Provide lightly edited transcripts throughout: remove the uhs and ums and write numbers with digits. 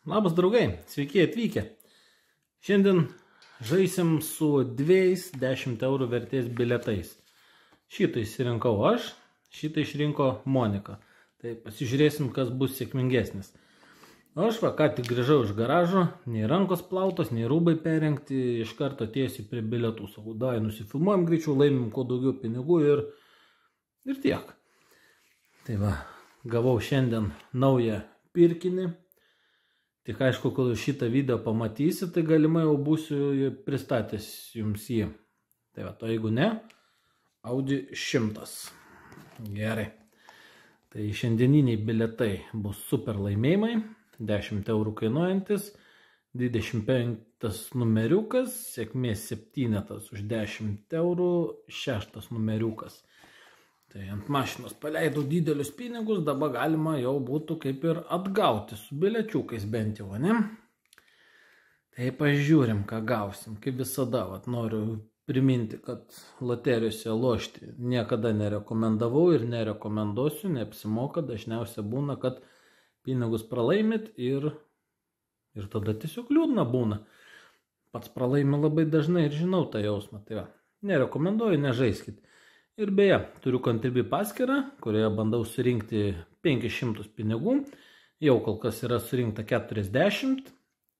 Labas draugai, sveiki atvykę. Šiandien žaisim su 10 eurų vertės bilietais. Šitą išsirinkau aš, šitą išrinko Monika. Tai pasižiūrėsim, kas bus sėkmingesnis. Aš ką tik grįžau iš garažo, nei rankos plautos, nei rūbai perrengti, iš karto tiesiai prie bilietų. Sakau, davai nusifilmuojam greičiau, laimim kuo daugiau pinigų ir tiek. Tai va, gavau šiandien naują pirkinį. Tik aišku, kol šitą video pamatysi, tai galimai jau būsiu pristatęs jums jį. Tai va, to jeigu ne, Audi 100. Gerai. Tai šiandieniniai bilietai bus super laimėjimai, 10 eurų kainuojantis, 25 numeriukas, sėkmės 7 už 10 eurų, 6 numeriukas. Tai ant mašinos paleidau didelius pinigus, dabar galima jau būtų kaip ir atgauti su biliečiukais bent jau, ne? Tai pažiūrim, ką gausim. Kaip visada, noriu priminti, kad loterijose lošti niekada nerekomendavau ir nerekomenduosiu, neapsimoka, dažniausiai būna, kad pinigus pralaimit ir tada tiesiog liūdna būna. Pats pralaimi labai dažnai ir žinau tą jausmą, tai va, nerekomenduoju, nežaiskit. Ir beje, turiu Contribui paskyrą, kurioje bandau surinkti 500 pinigų. Jau kol kas yra surinkta 40.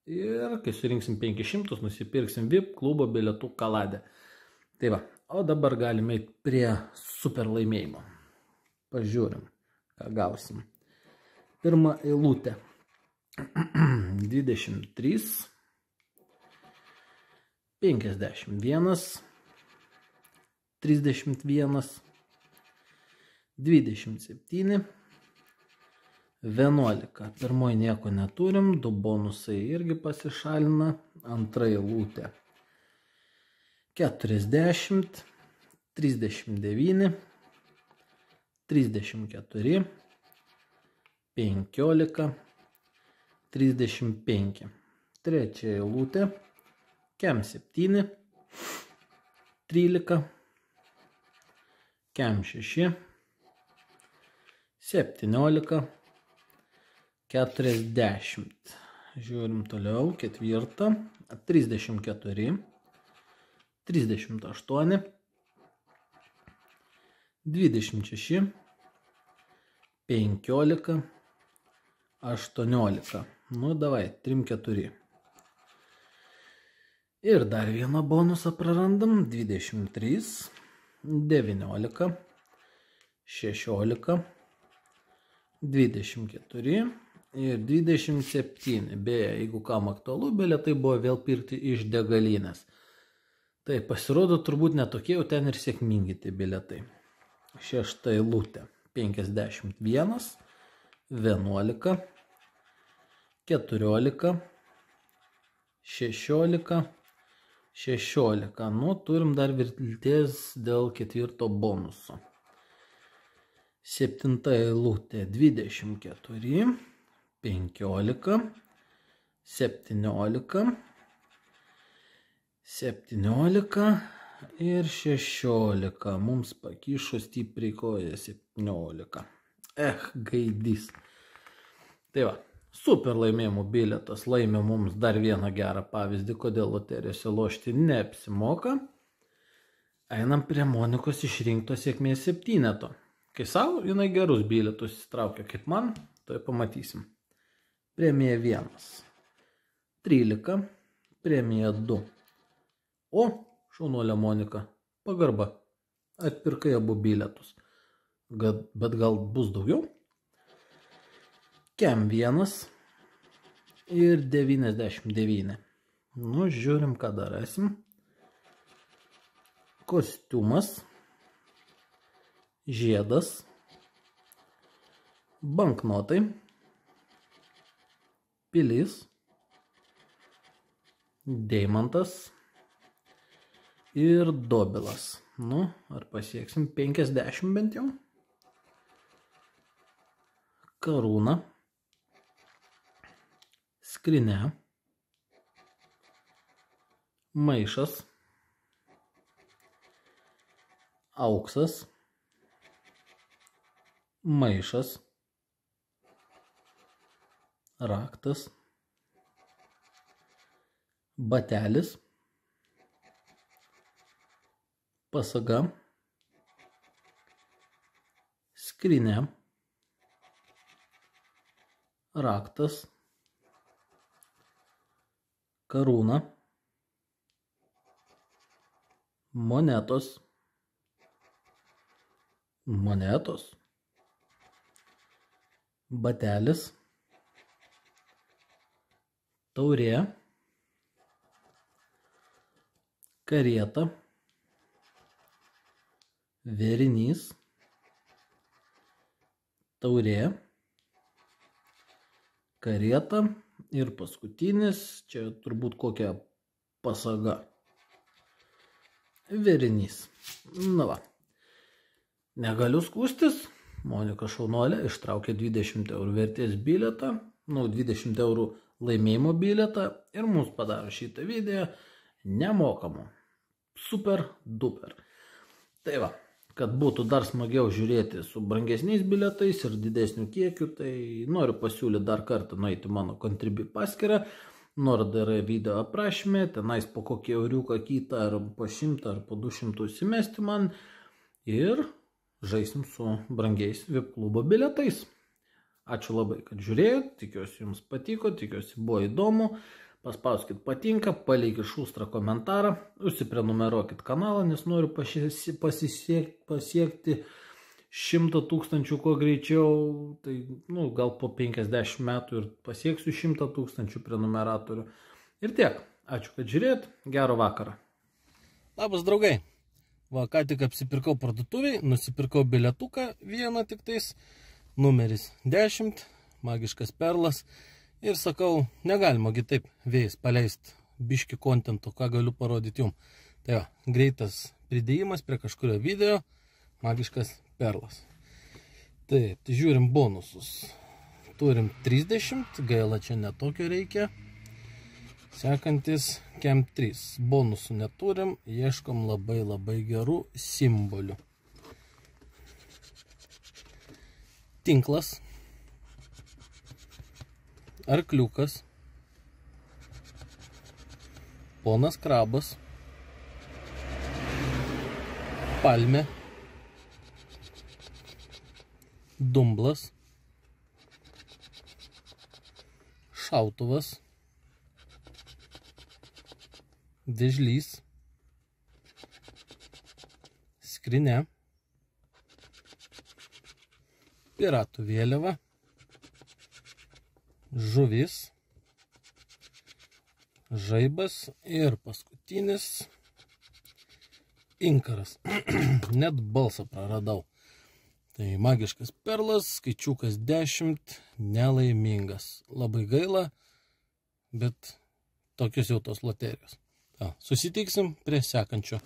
Ir kai surinksim 500, nusipirksim VIP klubo bilietų kaladę. Tai va, o dabar galime eiti prie super laimėjimo. Pažiūrim, ką gausim. Pirma eilutė. 23. 51. 31, 27, 11. Pirmoji nieko neturim, du bonusai irgi pasišalina, antra eilutė. 40, 39, 34, 15, 35. Trečia eilutė, kem 7, 13, kem 6, 17, 40. Žiūrim toliau, ketvirtą, 34, 38, 26, 15, 18. Nu, davai, 3-4. Ir dar vieną bonusą prarandam, 23, 19, 16, 24 ir 27. Beje, jeigu kam aktualu, bilietai buvo vėl pirkti iš degalinės. Tai pasirodo turbūt netokie jau ten ir sėkmingi tie bilietai. Šešta eilutė, 51, 11, 14, 16, 16. Nu, turim dar vilties dėl ketvirto bonuso. Septinta eilutė 24, 15, 17, 17 ir 16. Mums pakišo stipriai koja 17. Gaidys. Tai va. Super laimėjimų bilietas laimė mums dar vieną gerą pavyzdį, kodėl loterijose lošti neapsimoka. Einam prie Monikos išrinkto sėkmės 7. Kai savo, jinai gerus bilietus įstraukia, kaip man, tai pamatysim. Premija 1, 13, premija 2. O, šaunuolė Monika, pagarba, atpirkai abu bilietus. Bet gal bus daugiau? Kem 1 ir 99. Nu, žiūrim, ką dar rasim. Kostiumas, žiedas, banknotai, pilis, deimantas ir dobilas. Nu, ar pasieksim 50 bent jau? Karūna. Skrinė, maišas, auksas, maišas, raktas, batelis, pasaga, skrynia, raktas, karūna, monetos, batelis, taurė, karieta, vėrinys, taurė, karieta ir paskutinis, čia turbūt kokia pasaga, vėrinys. Na va, negaliu skųstis, Monika šaunuolė ištraukė 20 eurų vertės bilietą, 20 eurų laimėjimo bilietą ir mums padaro šitą video nemokamą. Super duper. Tai va, kad būtų dar smagiau žiūrėti su brangesniais bilietais ir didesniu kiekiu, tai noriu pasiūlyti dar kartą nueiti mano Contribui paskyrą. Nuoroda yra video aprašyme, tenais po kokį euriuką kitą, ar po 100, ar po 200 įsimesti man ir žaisim su brangiais VIP klubo bilietais. Ačiū labai, kad žiūrėjot, tikiuosi jums patiko, tikiuosi buvo įdomu. Paspauskit patinka, palikit šustrą komentarą, užsiprenumeruokit kanalą, nes noriu pasiekti 100 000 kuo greičiau, tai gal po 50 metų ir pasieksiu 100 000 prenumeratorių. Ir tiek, ačiū, kad žiūrėjot, gero vakaro. Labas draugai, va ką tik apsipirkau parduotuviai, nusipirkau bilietuką vieną tik tais, numeris 10, magiškas perlas. Ir sakau, negalima taip vėjais paleisti biški kontento, ką galiu parodyti jums. Tai va, greitas pridėjimas prie kažkurio video, magiškas perlas. Taip, tai žiūrim bonusus. Turim 30, gaila čia netokio reikia. Sekantis Kem 3. Bonusų neturim, ieškom labai gerų simbolių. Tinklas. Arkliukas, ponas krabas, palmė, dumblas, šautuvas, vėžlys, skrynia, piratų vėliava, žuvis, žaibas ir paskutinis inkaras. Net balsą praradau. Tai magiškas perlas, skaičiukas 10, nelaimingas. Labai gaila, bet tokios jau tos loterijos. Susitiksim prie sekančio